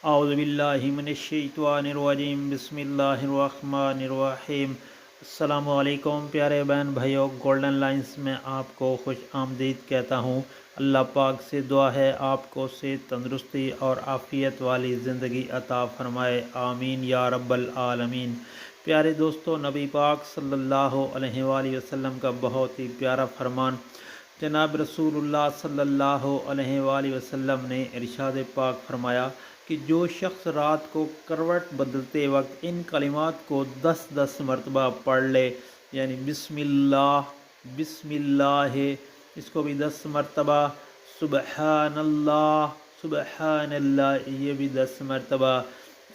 اعوذ باللہ من الشیطان الرجیم بسم اللہ الرحمن الرحیم۔ السلام علیکم پیارے بہن بھائیوں، گولڈن لائنز میں آپ کو خوش آمدید کہتا ہوں۔ اللہ پاک سے دعا ہے آپ کو صحت، تندرستی اور عافیت والی زندگی عطا فرمائے، آمین یا رب العالمین۔ پیارے دوستو، نبی پاک صلی اللہ علیہ وآلہ وسلم کا بہت ہی پیارا فرمان جناب رسول اللہ صلی اللہ علیہ وآلہ وسلم نے ارشاد پاک فرمایا کہ جو شخص رات کو کروٹ بدلتے وقت ان کلمات کو 10 مرتبہ پڑھ لے، یعنی بسم اللہ ہے، اس کو بھی 10 مرتبہ، سبحان اللہ یہ بھی 10 مرتبہ،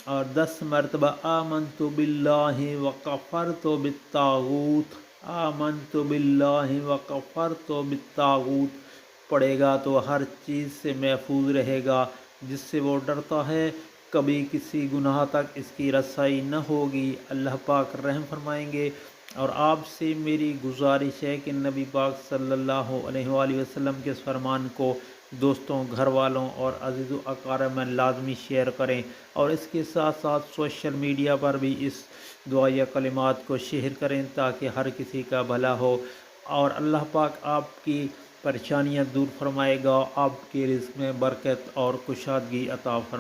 اور 10 مرتبہ آمنت باللہ وکفرت بالطاغوت، آمنت باللہ وکفرت بالطاغوت پڑھے گا تو ہر چیز سے محفوظ رہے گا جس سے وہ ڈرتا ہے، کبھی کسی گناہ تک اس کی رسائی نہ ہوگی، اللہ پاک رحم فرمائیں گے۔ اور آپ سے میری گزارش ہے کہ نبی پاک صلی اللہ علیہ وآلہ وسلم کے اس فرمان کو دوستوں، گھر والوں اور عزیز و اقارب میں لازمی شیئر کریں، اور اس کے ساتھ ساتھ سوشل میڈیا پر بھی اس دعائیہ کلمات کو شیئر کریں تاکہ ہر کسی کا بھلا ہو، اور اللہ پاک آپ کی پریشانیاں دور فرمائے گا، آپ کے رزق میں برکت اور کشادگی عطا فرمائے گا۔